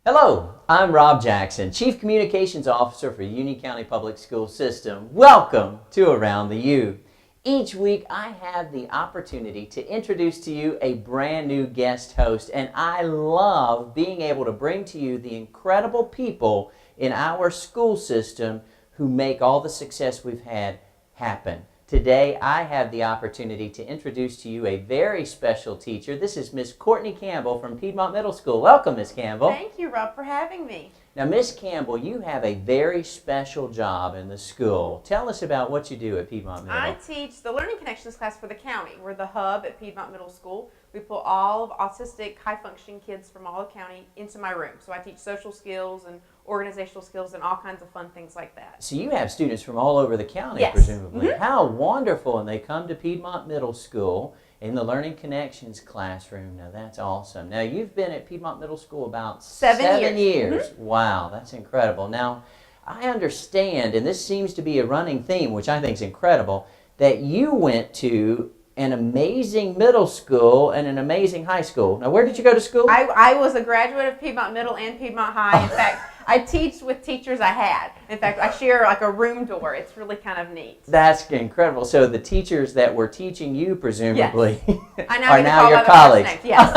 Hello, I'm Rob Jackson, Chief Communications Officer for Union County Public School System. Welcome to Around the U. Each week I have the opportunity to introduce to you a brand new guest host, and I love being able to bring to you the incredible people in our school system who make all the success we've had happen. Today, I have the opportunity to introduce to you a very special teacher. This is Miss Courtney Campbell from Piedmont Middle School. Welcome, Miss Campbell. Thank you, Rob, for having me. Now, Miss Campbell, you have a very special job in the school. Tell us about what you do at Piedmont Middle. I teach the Learning Connections class for the county. We're the hub at Piedmont Middle School. We pull all of autistic, high-functioning kids from all the county into my room. So I teach social skills and organizational skills and all kinds of fun things like that. So you have students from all over the county, Yes. presumably. How wonderful. And they come to Piedmont Middle School in the Learning Connections classroom. Now, that's awesome. Now, you've been at Piedmont Middle School about 7 years. Wow, that's incredible. Now, I understand, and this seems to be a running theme, which I think is incredible, that you went to an amazing middle school and an amazing high school. Now, where did you go to school? I was a graduate of Piedmont Middle and Piedmont High. In fact, I teach with teachers I had. In fact, I share like a room door. It's really kind of neat. That's incredible. So the teachers that were teaching you, presumably, I are now your colleagues. Yes.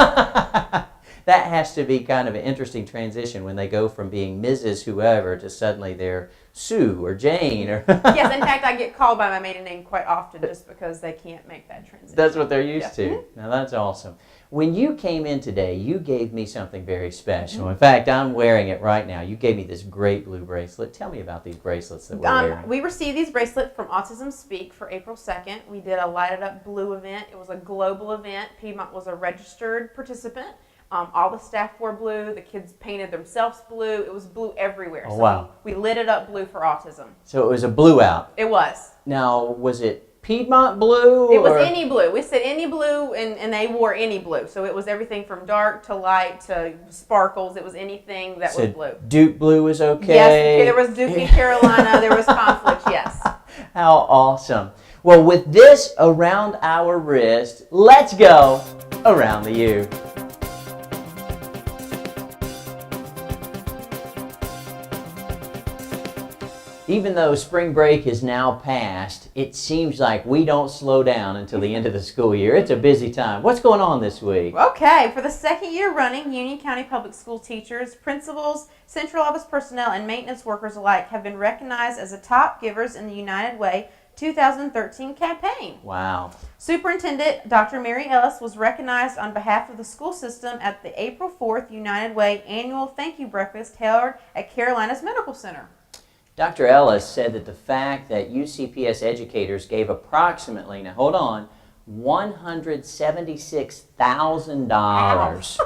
That has to be kind of an interesting transition when they go from being Mrs. whoever to suddenly they're Sue or Jane. Or Yes, in fact, I get called by my maiden name quite often just because they can't make that transition. That's what they're used to. Now, that's awesome. When you came in today, you gave me something very special. In fact, I'm wearing it right now. You gave me this great blue bracelet. Tell me about these bracelets that we're wearing. We received these bracelets from Autism Speak for April 2nd. We did a Light It Up Blue event. It was a global event. Piedmont was a registered participant. All the staff wore blue. The kids painted themselves blue. It was blue everywhere. Oh, wow. We lit it up blue for autism. So it was a blue out. It was. Now, was it Piedmont blue? It was any blue. We said any blue, and they wore any blue. So it was everything from dark to light to sparkles. It was anything that was blue. Duke blue was okay? Yes, there was Duke in Carolina. There was conflict, yes. How awesome. Well, with this around our wrist, let's go around the U. Even though spring break is now past, it seems like we don't slow down until the end of the school year. It's a busy time. What's going on this week? Okay, for the second year running, Union County Public School teachers, principals, central office personnel, and maintenance workers alike have been recognized as the top givers in the United Way 2013 campaign. Wow. Superintendent Dr. Mary Ellis was recognized on behalf of the school system at the April 4th United Way annual thank you breakfast held at Carolina's Medical Center. Dr. Ellis said that the fact that UCPS educators gave approximately, now hold on, $176,000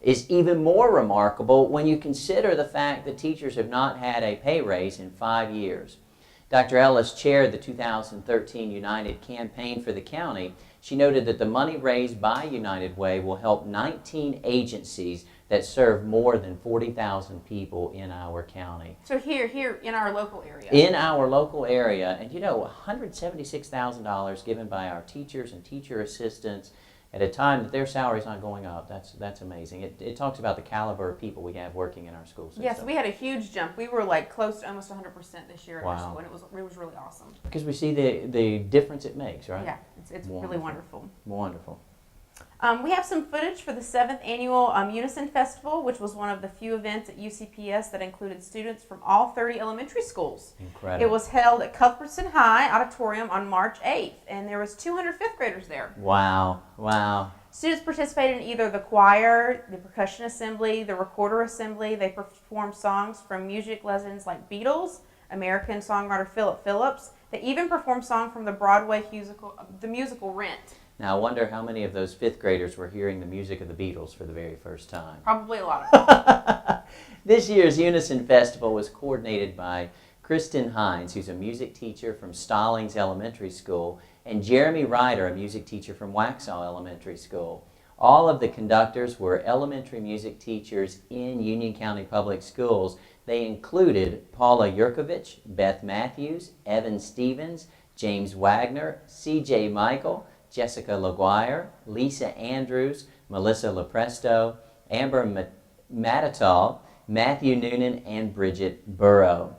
is even more remarkable when you consider the fact that teachers have not had a pay raise in 5 years. Dr. Ellis chaired the 2013 United campaign for the county. She noted that the money raised by United Way will help 19 agencies that serve more than 40,000 people in our county. So here in our local area. In our local area. And you know, $176,000 given by our teachers and teacher assistants at a time that their salary's not going up. That's amazing. It talks about the caliber of people we have working in our school system. Yes, we had a huge jump. We were like close to almost 100% this year at our Wow. school, and it was really awesome. Because we see the difference it makes, right? Yeah, it's really wonderful. Wonderful. We have some footage for the 7th Annual Unison Festival, which was one of the few events at UCPS that included students from all 30 elementary schools. Incredible. It was held at Cuthbertson High Auditorium on March 8th, and there was 200 fifth graders there. Wow, wow. Students participated in either the choir, the percussion assembly, the recorder assembly. They performed songs from music legends like Beatles, American songwriter Philip Phillips. They even performed songs from the Broadway musical Rent. Now, I wonder how many of those fifth graders were hearing the music of the Beatles for the very first time. Probably a lot of them. This year's Unison Festival was coordinated by Kristen Hines, who's a music teacher from Stallings Elementary School, and Jeremy Ryder, a music teacher from Waxhaw Elementary School. All of the conductors were elementary music teachers in Union County Public Schools. They included Paula Yurkovich, Beth Matthews, Evan Stevens, James Wagner, C.J. Michael, Jessica LaGuire, Lisa Andrews, Melissa Lepresto, Amber Matatal, Matthew Noonan and Bridget Burrow.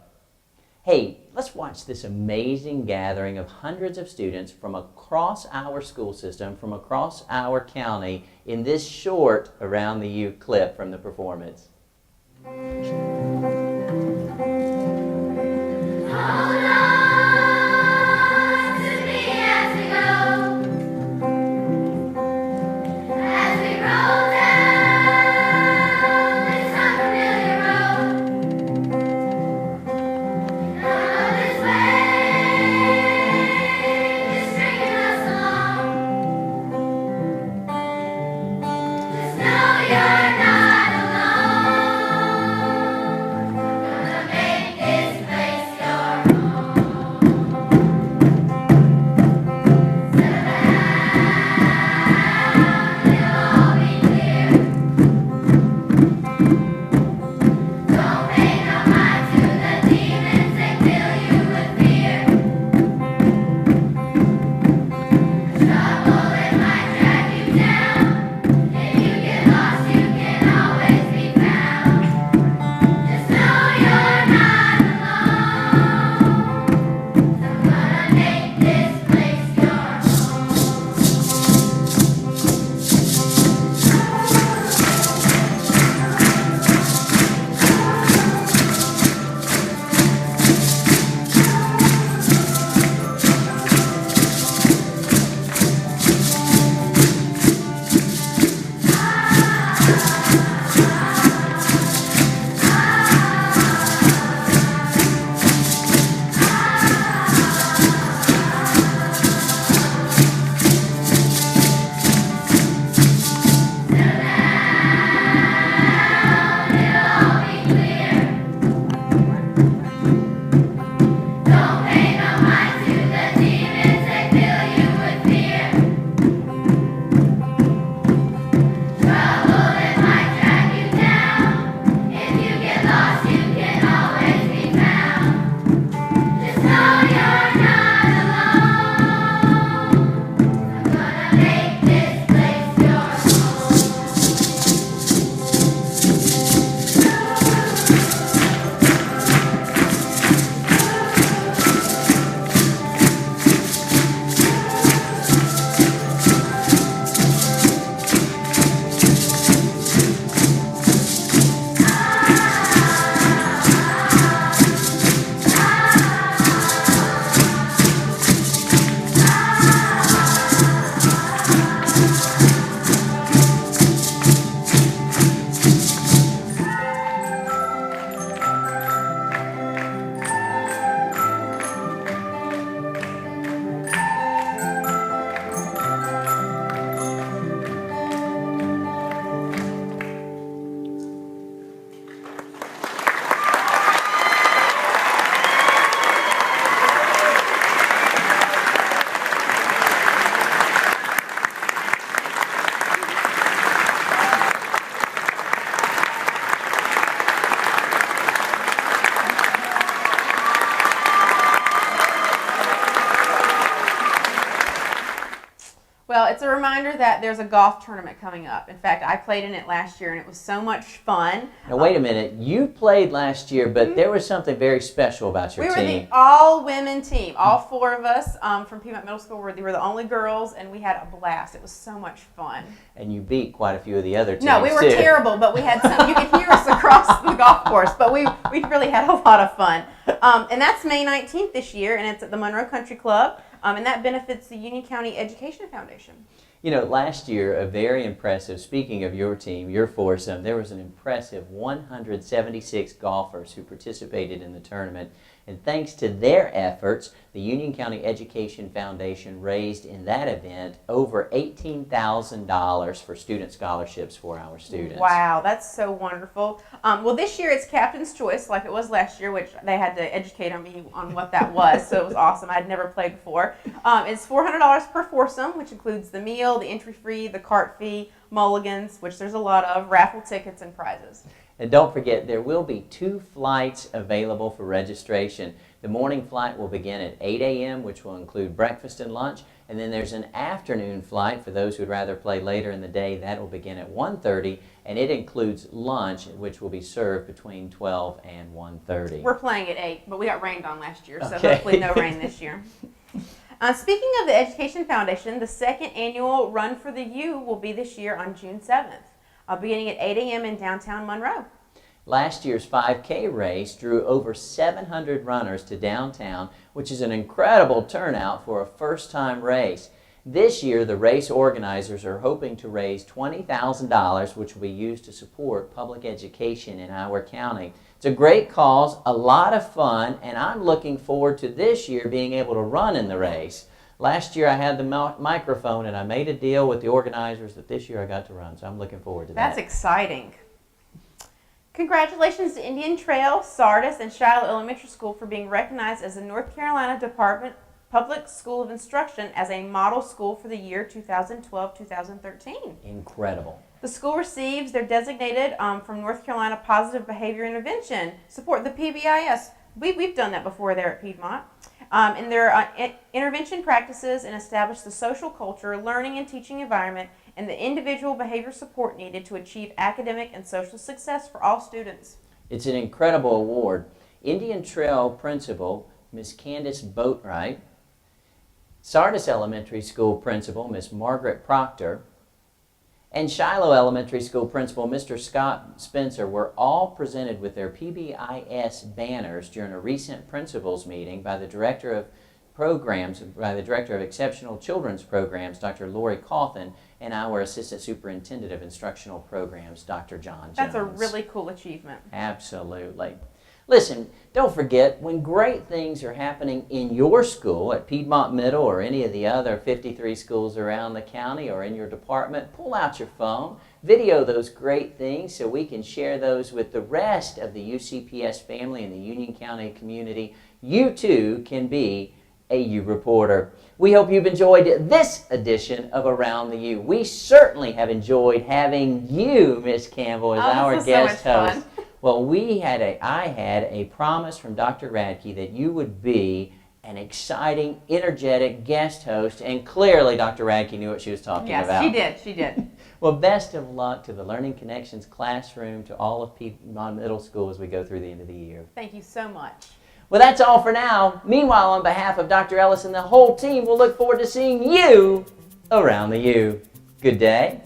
Hey, let's watch this amazing gathering of hundreds of students from across our school system, from across our county, in this short Around the U clip from the performance. Well, it's a reminder that there's a golf tournament coming up. In fact, I played in it last year, and it was so much fun. Now, wait a minute. You played last year, but there was something very special about your team. We were the all-women team. All four of us from Piedmont Middle School were the only girls, and we had a blast. It was so much fun. And you beat quite a few of the other teams, No, we were too. terrible, but we had some. You could hear us across the golf course, but we really had a lot of fun. And that's May 19th this year, and it's at the Monroe Country Club. And that benefits the Union County Education Foundation. You know, last year, a very impressive, speaking of your team, your foursome, there was an impressive 176 golfers who participated in the tournament. And thanks to their efforts, the Union County Education Foundation raised in that event over $18,000 for student scholarships for our students. Wow, that's so wonderful. Well, this year it's Captain's Choice, like it was last year, which they had to educate me on what that was, so it was awesome. I'd never played before. It's $400 per foursome, which includes the meal, the entry fee, the cart fee, mulligans, which there's a lot of, raffle tickets, and prizes. And don't forget, there will be 2 flights available for registration. The morning flight will begin at 8 a.m., which will include breakfast and lunch. And then there's an afternoon flight for those who would rather play later in the day. That will begin at 1:30, and it includes lunch, which will be served between 12 and 1:30. We're playing at 8, but we got rained on last year, so Okay. hopefully no rain this year. Speaking of the Education Foundation, the second annual Run for the U will be this year on June 7th, beginning at 8 a.m. in downtown Monroe. Last year's 5K race drew over 700 runners to downtown, which is an incredible turnout for a first-time race. This year, the race organizers are hoping to raise $20,000, which will be used to support public education in our county. It's a great cause, a lot of fun, and I'm looking forward to this year being able to run in the race. Last year I had the microphone, and I made a deal with the organizers that this year I got to run, so I'm looking forward to that. That's exciting. Congratulations to Indian Trail, Sardis, and Shiloh Elementary School for being recognized as the North Carolina Department Public School of Instruction as a model school for the year 2012-2013. Incredible. The school receives their designated from North Carolina Positive Behavior Intervention support, the PBIS. We've done that before there at Piedmont. In their intervention practices and establish the social culture, learning and teaching environment, and the individual behavior support needed to achieve academic and social success for all students. It's an incredible award. Indian Trail Principal, Miss Candace Boatwright, Sardis Elementary School Principal, Miss Margaret Proctor, and Shiloh Elementary School Principal, Mr. Scott Spencer, were all presented with their PBIS banners during a recent principals meeting by the Director of Exceptional Children's Programs, Dr. Lori Cawthon, and our Assistant Superintendent of Instructional Programs, Dr. John Jones. That's a really cool achievement. Absolutely. Listen, don't forget, when great things are happening in your school, at Piedmont Middle or any of the other 53 schools around the county or in your department, pull out your phone, video those great things so we can share those with the rest of the UCPS family and the Union County community. You too can be a uReporter. We hope you've enjoyed this edition of Around the U. We certainly have enjoyed having you, Miss Campbell, as our guest host. Well, I had a promise from Dr. Radke that you would be an exciting, energetic guest host, and clearly Dr. Radke knew what she was talking about. Yes, she did. Well, best of luck to the Learning Connections classroom, to all of Piedmont Middle School as we go through the end of the year. Thank you so much. Well, that's all for now. Meanwhile, on behalf of Dr. Ellis and the whole team, we'll look forward to seeing you around the U. Good day.